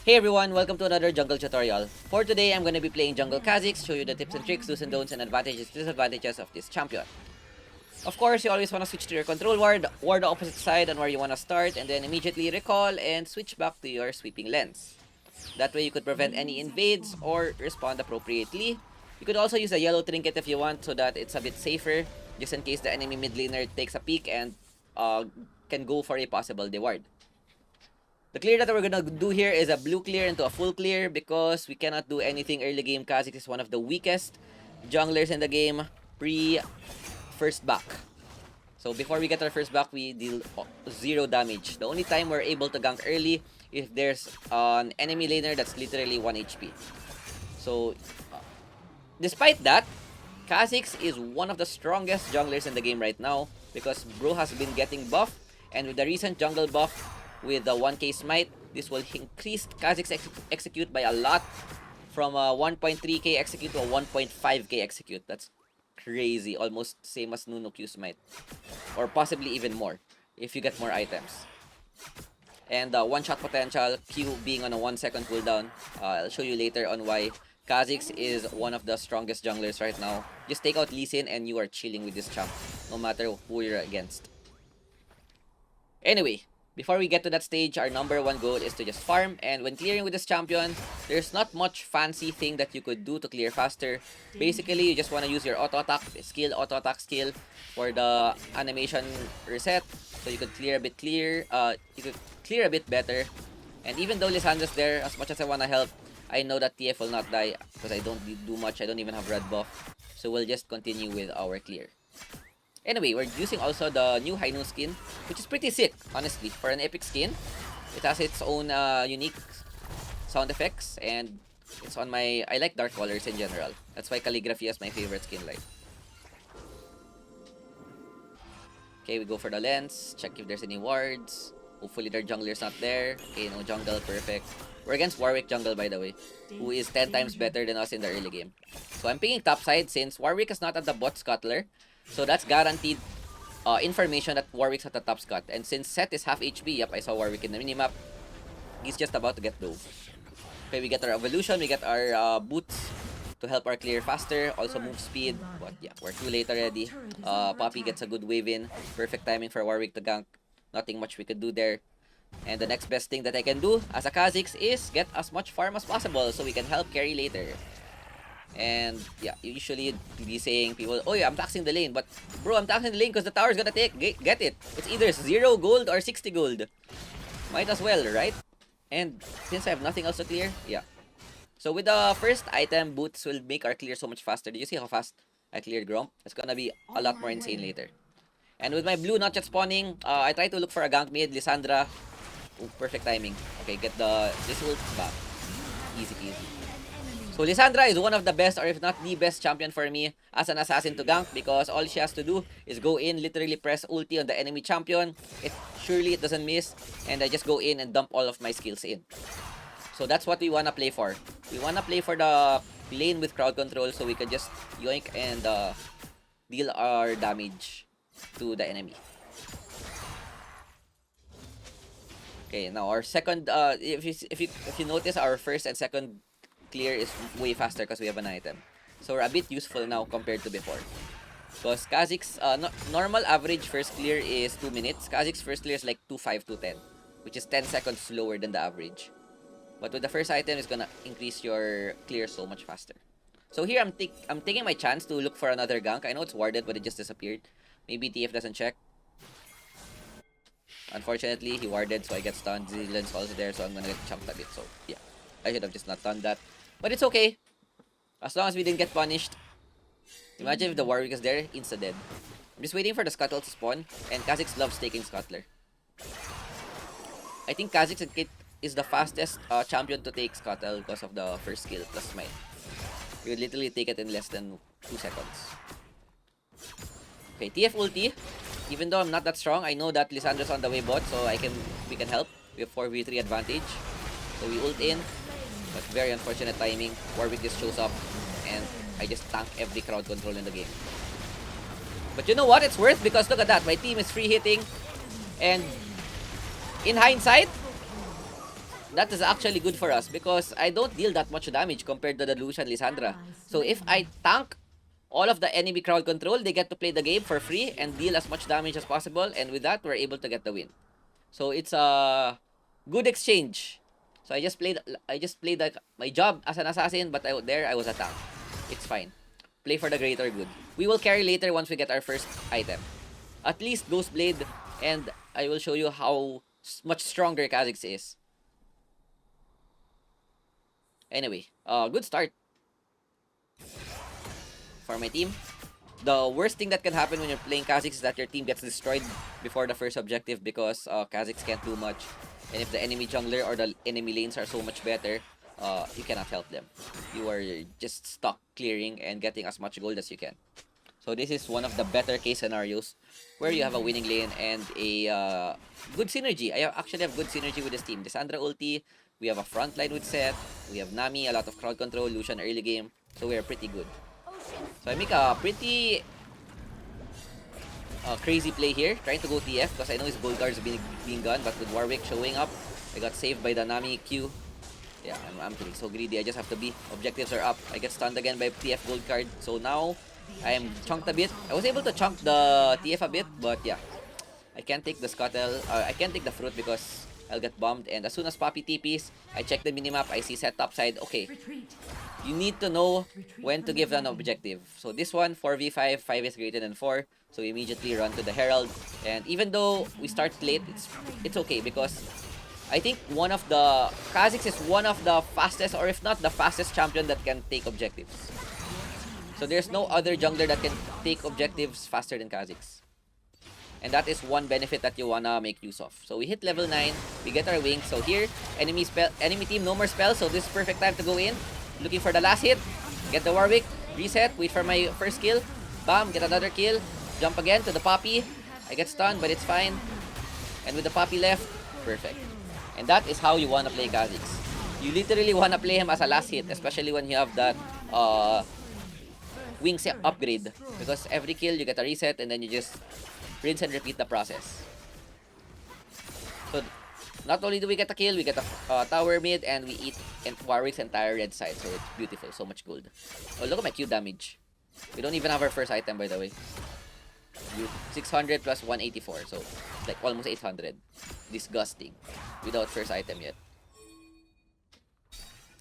Hey everyone, welcome to another jungle tutorial. For today, I'm going to be playing jungle Kha'Zix, show you the tips and tricks, do's and don'ts, and advantages, disadvantages of this champion. Of course, you always want to switch to your control ward the opposite side on where you want to start, and then immediately recall and switch back to your sweeping lens. That way you could prevent any invades or respond appropriately. You could also use a yellow trinket if you want so that it's a bit safer, just in case the enemy mid laner takes a peek and can go for a possible deward. The clear that we're gonna do here is a blue clear into a full clear because we cannot do anything early game. Kha'Zix is one of the weakest junglers in the game pre-first back. So before we get our first back, we deal 0 damage. The only time we're able to gank early if there's an enemy laner that's literally 1 HP. So despite that, Kha'Zix is one of the strongest junglers in the game right now because bro has been getting buff, and with the recent jungle buff with the 1k smite, this will increase Kha'Zix execute by a lot, from a 1.3k execute to a 1.5k execute. That's crazy, almost same as Nuno Q smite, or possibly even more if you get more items. And one shot potential, Q being on a 1 second cooldown. I'll show you later on why Kha'Zix is one of the strongest junglers right now. Just take out Lee Sin and you are chilling with this champ, no matter who you're against. Anyway, before we get to that stage, our number 1 goal is to just farm, and when clearing with this champion, there's not much fancy thing that you could do to clear faster. Basically, you just want to use your auto attack skill for the animation reset, so you could clear a bit better. And even though Lissandra's there, as much as I want to help, I know that TF will not die because I don't do much. I don't even have red buff, so we'll just continue with our clear. Anyway, we're using also the new Hainu skin, which is pretty sick, honestly. For an epic skin, it has its own unique sound effects, and it's on my... I like dark colors in general. That's why calligraphy is my favorite skin light. Okay, we go for the lens, check if there's any wards. Hopefully their jungler's not there. Okay, no jungle, perfect. We're against Warwick jungle, by the way, who is 10 times better than us in the early game. So I'm picking top side since Warwick is not at the bot scuttler. So that's guaranteed information that Warwick's at the top scut. And since Seth is half HP, yep, I saw Warwick in the minimap. He's just about to get low. Okay, we get our evolution, we get our boots to help our clear faster. Also move speed. But yeah, we're too late already. Poppy gets a good wave in. Perfect timing for Warwick to gank. Nothing much we could do there. And the next best thing that I can do as a Kha'Zix is get as much farm as possible so we can help carry later. And yeah, usually be saying people, oh yeah, I'm taxing the lane, but bro, I'm taxing the lane because the tower's gonna get it. It's either 0 gold or 60 gold. Might as well, right? And since I have nothing else to clear, yeah. So with the first item, boots will make our clear so much faster. Did you see how fast I cleared Gromp? It's gonna be a lot more insane later. And with my blue not yet spawning, I try to look for a gank mid, Lissandra. Ooh, perfect timing. Okay, get this ult back. Easy peasy. So Lissandra is one of the best, or if not the best champion for me as an assassin to gank, because all she has to do is go in, literally press ulti on the enemy champion. Surely it doesn't miss, and I just go in and dump all of my skills in. So that's what we wanna play for. We wanna play for the lane with crowd control so we can just yoink and deal our damage to the enemy. Okay, now our second, if you notice, our first and second clear is way faster because we have an item. So we're a bit useful now compared to before. Because Kha'Zix, normal average first clear is 2 minutes. Kha'Zix first clear is like 2.5, 2.10, which is 10 seconds slower than the average. But with the first item, it's gonna increase your clear so much faster. So here I'm taking my chance to look for another gank. I know it's warded, but it just disappeared. Maybe TF doesn't check. Unfortunately, he warded, so I get stunned. Zealand's also there, so I'm gonna get chunked a bit. So yeah, I should have just not done that. But it's okay. As long as we didn't get punished. Imagine if the Warwick is there, insta-dead. I'm just waiting for the Scuttle to spawn. And Kha'Zix loves taking Scuttler. I think Kha'Zix is the fastest champion to take Scuttle because of the first skill plus smite. You would literally take it in less than 2 seconds. Okay, TF ulti. Even though I'm not that strong, I know that Lissandra's on the way bot, so we can help. We have 4v3 advantage. So we ult in. But very unfortunate timing. Warwick just shows up and I just tank every crowd control in the game. But you know what? It's worth because look at that. My team is free hitting. And in hindsight, that is actually good for us because I don't deal that much damage compared to the Lucian Lissandra. So if I tank all of the enemy crowd control, they get to play the game for free and deal as much damage as possible, and with that, we're able to get the win. So it's a good exchange. So I just played like my job as an assassin, but I was a tank. It's fine. Play for the greater good. We will carry later once we get our first item. At least Ghost Blade, and I will show you how much stronger Kha'Zix is. Anyway, good start for my team. The worst thing that can happen when you're playing Kha'Zix is that your team gets destroyed before the first objective because Kha'Zix can't do much. And if the enemy jungler or the enemy lanes are so much better, you cannot help them. You are just stuck clearing and getting as much gold as you can. So this is one of the better case scenarios where you have a winning lane and a good synergy. I actually have good synergy with this team. Lissandra ulti, we have a front line with Seth, we have Nami, a lot of crowd control, Lucian early game. So we are pretty good. So I make a pretty crazy play here, trying to go TF because I know his gold card is being gone, but with Warwick showing up, I got saved by the Nami Q. Yeah, I'm feeling so greedy. I just have to be. Objectives are up. I get stunned again by TF gold card. So now I am chunked a bit. I was able to chunk the TF a bit, but yeah, I can't take the scuttle. I can't take the fruit because I'll get bombed. And as soon as Poppy TPs, I check the minimap. I see set top side. Okay, you need to know when to give an objective. So this one, 4v5, 5 is greater than 4. So we immediately run to the Herald. And even though we start late, it's okay because I think Kha'Zix is one of the fastest, or if not the fastest champion that can take objectives. So there's no other jungler that can take objectives faster than Kha'Zix. And that is one benefit that you wanna make use of. So we hit level 9, we get our wings. So here, enemy team, no more spells, so this is perfect time to go in. Looking for the last hit, get the Warwick, reset, wait for my first kill, bam, get another kill, jump again to the Poppy. I get stunned, but it's fine. And with the Poppy left, perfect. And that is how you wanna play Kha'Zix. You literally wanna play him as a last hit, especially when you have that wings upgrade. Because every kill, you get a reset, and then you just rinse and repeat the process. So not only do we get a kill, we get a tower mid, and we eat Warwick's entire red side. So it's beautiful, so much gold. Oh, look at my Q damage. We don't even have our first item, by the way. 600 plus 184, so it's like almost 800. Disgusting. Without first item yet.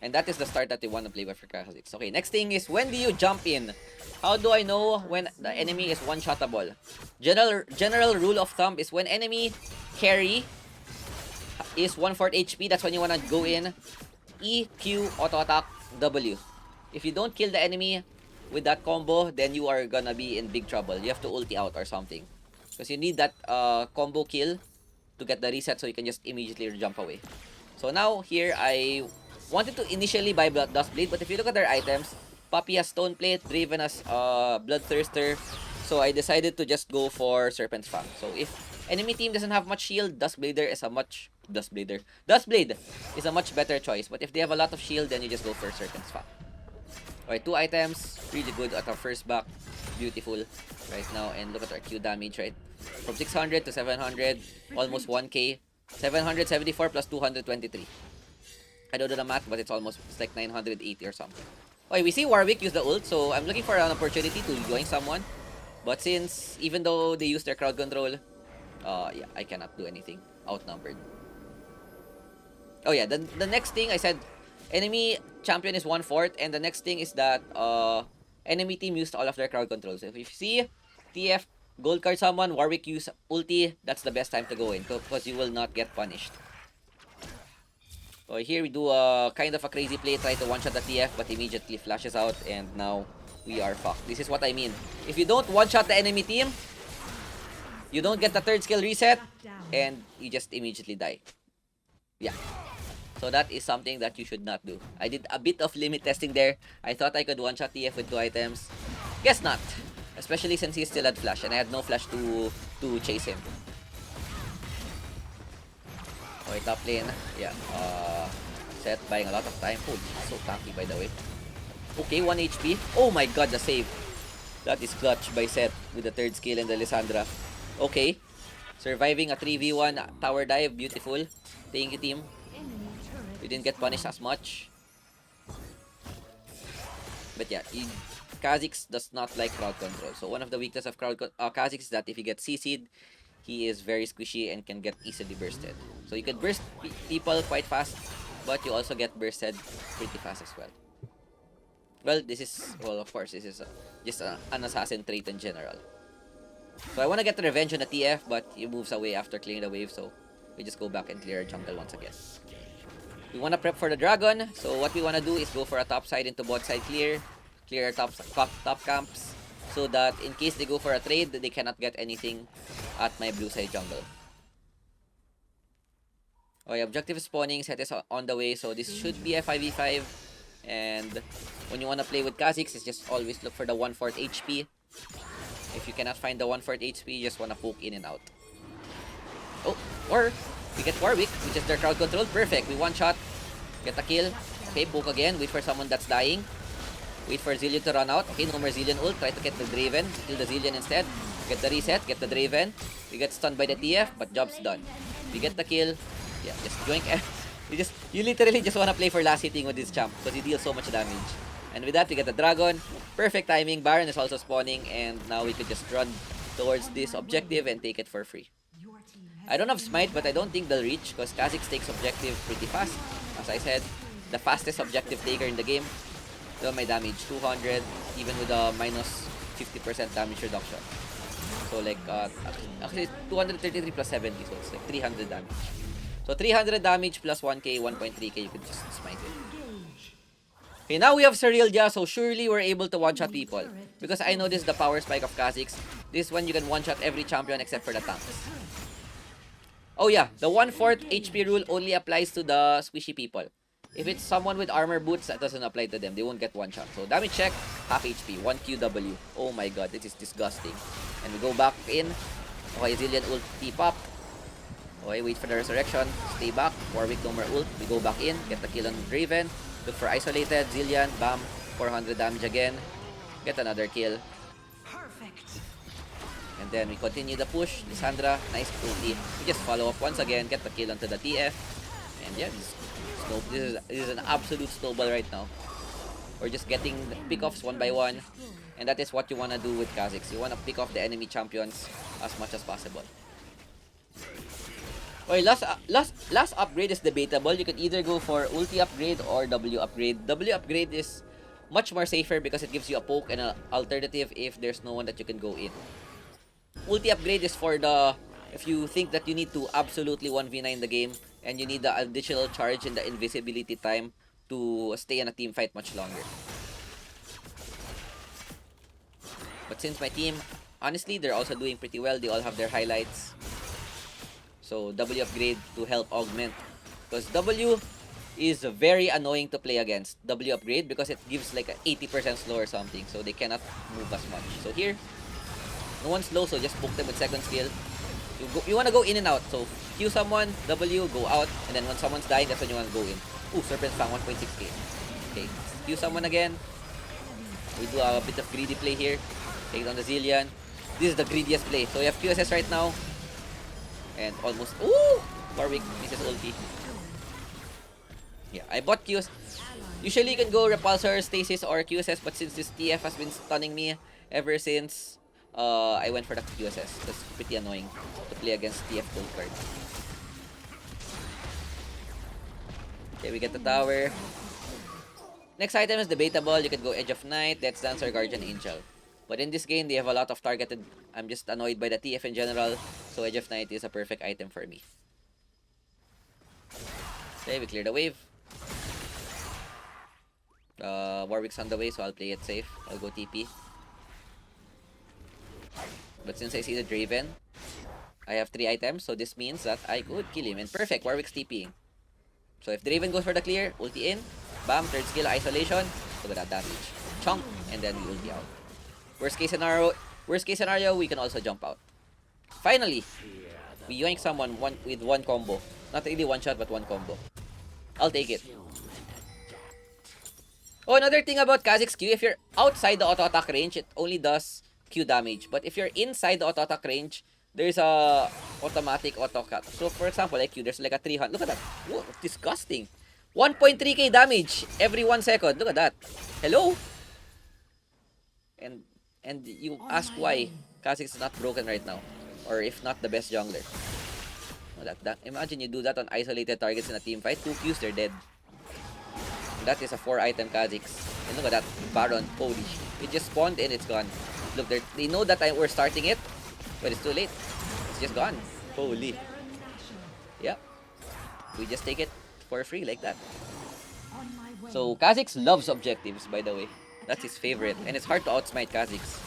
And that is the start that you want to play with for Kha'Zix. Okay, next thing is, when do you jump in? How do I know when the enemy is one-shottable? General rule of thumb is when enemy carry is 1/4 HP, that's when you want to go in. E, Q, auto attack, W. If you don't kill the enemy with that combo, then you are gonna be in big trouble. You have to ulti out or something. Because you need that combo kill to get the reset so you can just immediately jump away. So now, here, I wanted to initially buy Dustblade, but if you look at their items, Poppy has Stone Plate, Draven has Bloodthirster, so I decided to just go for Serpent's Fang. So if enemy team doesn't have much shield, Duskblade is a much better choice. But if they have a lot of shield, then you just go for Serpent's Fang. Alright, 2 items, really good at our first back, beautiful right now, and look at our Q damage, right? From 600 to 700, almost 1k, 774 plus 223. I don't do the math, but it's like 980 or something. Okay, we see Warwick use the ult, so I'm looking for an opportunity to join someone. But since, even though they use their crowd control, yeah, I cannot do anything. Outnumbered. Oh yeah, the next thing I said, enemy champion is 1/4, and the next thing is that enemy team used all of their crowd control. So if you see TF gold card someone, Warwick use ulti, that's the best time to go in because you will not get punished. So here we do a kind of a crazy play, try to one-shot the TF, but immediately flashes out, and now we are fucked. This is what I mean. If you don't one-shot the enemy team, you don't get the third skill reset, and you just immediately die. Yeah. So that is something that you should not do. I did a bit of limit testing there. I thought I could one-shot TF with 2 items. Guess not. Especially since he still had flash, and I had no flash to chase him. Okay, top lane. Yeah. Seth buying a lot of time. Holy, so tanky by the way. Okay, 1 HP. Oh my god, the save. That is clutch by Seth with the third skill and the Lissandra. Okay. Surviving a 3v1 tower dive. Beautiful. Thank you, team. You didn't get punished as much. But yeah, Kha'Zix does not like crowd control. So one of the weaknesses of Kha'Zix is that if he gets CC'd, he is very squishy and can get easily bursted. So you can burst people quite fast, but you also get bursted pretty fast as well. Well, this is, well, of course, this is just an assassin trait in general. So I want to get the revenge on the TF, but he moves away after clearing the wave, so we just go back and clear our jungle once again. We want to prep for the dragon, so what we want to do is go for a top side into bot side clear our top camps, so that in case they go for a trade, they cannot get anything at my blue side jungle. Okay, objective spawning set is on the way, so this should be a 5v5. And when you want to play with Kha'Zix, it's just always look for the 1/4 HP. If you cannot find the 1/4 HP, you just want to poke in and out. Oh, or we get Warwick, which is their crowd control. Perfect. We one shot, get a kill. Okay, poke again. Wait for someone that's dying. Wait for Zillion to run out. Okay, no more Zillion ult. Try to get the Draven. Kill the Zillion instead. Get the reset. Get the Draven. We get stunned by the TF, but job's done. We get the kill. Yeah, just joink. You literally just want to play for last hitting with this champ because he deals so much damage. And with that, we get the dragon. Perfect timing. Baron is also spawning, and now we could just run towards this objective and take it for free. I don't have smite, but I don't think they'll reach because Kha'Zix takes objective pretty fast. As I said, the fastest objective taker in the game. So my damage 200, even with a minus 50% damage reduction. So like actually 233 plus 70, so it's like 300 damage. So 300 damage plus 1k, 1.3k, you could just smite it. Okay, now we have Cerealia, so surely we're able to one-shot people. Because I know this is the power spike of Kha'Zix. This one you can one-shot every champion except for the tanks. Oh yeah, the 1/4 HP rule only applies to the squishy people. If it's someone with armor boots, that doesn't apply to them. They won't get one-shot. So damage check, half HP, 1 QW. Oh my god, this is disgusting. And we go back in. Okay, Zillion ult pop. Okay, wait for the resurrection. Stay back. Warwick no more ult. We go back in. Get the kill on Draven. Look for isolated. Zillion. Bam. 400 damage again. Get another kill. And then we continue the push. Lissandra. Nice ulti. We just follow up once again. Get the kill onto the TF. And yeah, this is an absolute snowball right now. We're just getting the pick-offs one by one. And that is what you want to do with Kha'Zix. You want to pick off the enemy champions as much as possible. Okay, last upgrade is debatable. You could either go for ulti upgrade or W upgrade. W upgrade is much more safer because it gives you a poke and an alternative if there's no one that you can go in. Ulti upgrade is for if you think that you need to absolutely 1v9 the game and you need the additional charge and the invisibility time to stay in a team fight much longer. But since my team, honestly, they're also doing pretty well. They all have their highlights. So W upgrade to help augment. Because W is very annoying to play against. W upgrade because it gives like an 80% slow or something. So they cannot move as much. So here, no one's slow, so just poke them with second skill. You want to go in and out. So Q someone, W, go out. And then when someone's dying, that's when you want to go in. Ooh, Serpent Fang 1.6k. Okay, Q someone again. We do a bit of greedy play here. Take down the Zillion. This is the greediest play. So we have QSS right now. And almost... Ooh! Warwick misses ulti. Yeah, I bought QSS. Usually you can go Repulsor, Stasis, or QSS. But since this TF has been stunning me ever since, I went for the QSS. That's pretty annoying to play against TF gold card. Okay, we get the tower. Next item is debatable. You could go Edge of Night, Death's Dance, or Guardian Angel. But in this game, they have a lot of targeted... I'm just annoyed by the TF in general. So Edge of Night is a perfect item for me. Okay, we clear the wave. Warwick's on the way, so I'll play it safe. I'll go TP. But since I see the Draven, I have 3 items. So this means that I could kill him. And perfect, Warwick's TPing. So if Draven goes for the clear, ulti in. Bam, third skill, isolation. Look at that damage. Chunk, and then we ulti out. Worst case scenario, we can also jump out. Finally, we yoink someone with one combo. Not really one shot, but one combo. I'll take it. Oh, another thing about Kha'Zix Q, if you're outside the auto attack range, it only does Q damage. But if you're inside the auto attack range, there's a automatic auto cut. So for example, like Q, there's like a 300. Look at that. Whoa, disgusting. 1.3k damage every 1 second. Look at that. Hello? And you ask why Kha'Zix is not broken right now. Or if not the best jungler. Oh, that imagine you do that on isolated targets in a team fight. 2 Qs, they're dead. And that is a 4-item Kha'Zix. And look at that. Baron. Holy shit. It just spawned and it's gone. Look, they know that we're starting it. But it's too late. It's just gone. Holy. Yeah. We just take it for free like that. So Kha'Zix loves objectives, by the way. That's his favorite. And it's hard to outsmite Kha'Zix.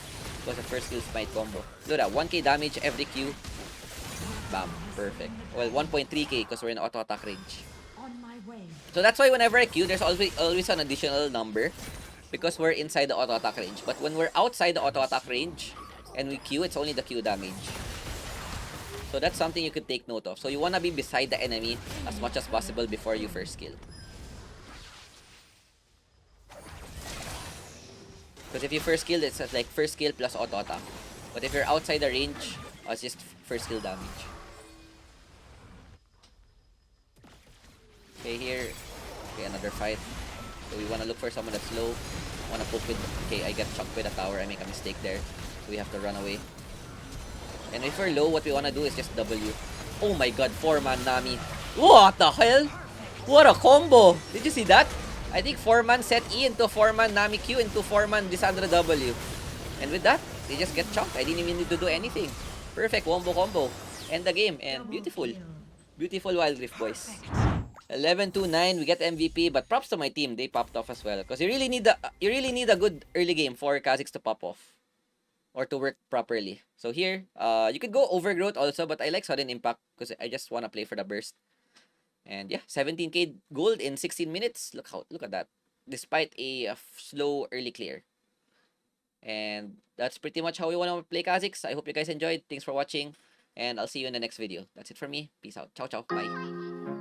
Because of first skill smite combo. Look at that. 1k damage every Q. Bam. Perfect. Well, 1.3k because we're in auto attack range. So that's why whenever I Q, there's always an additional number. Because we're inside the auto attack range. But when we're outside the auto attack range and we Q, it's only the Q damage. So that's something you could take note of. So you want to be beside the enemy as much as possible before you first kill. Because if you first kill, it's like first kill plus auto attack. But if you're outside the range, it's just first kill damage. Okay, here. Okay, another fight. So we want to look for someone that's low. Want to poke with... Okay, I get chucked with a tower. I make a mistake there. So we have to run away. And if we're low, what we want to do is just W. Oh my god, 4-man Nami. What the hell? What a combo! Did you see that? I think 4-man set E into 4-man Nami Q into 4-man Lissandra W. And with that, they just get chunked. I didn't even need to do anything. Perfect wombo combo. End the game. And beautiful. Beautiful wildrift, boys. 11-2-9, we get MVP, but props to my team. They popped off as well. Because you really need a good early game for Kha'Zix to pop off. Or to work properly. So here, you could go Overgrowth also, but I like Sudden Impact because I just want to play for the burst. And yeah, 17k gold in 16 minutes. Look at that. Despite a slow early clear. And that's pretty much how we want to play Kha'Zix. I hope you guys enjoyed. Thanks for watching. And I'll see you in the next video. That's it for me. Peace out. Ciao, ciao. Bye.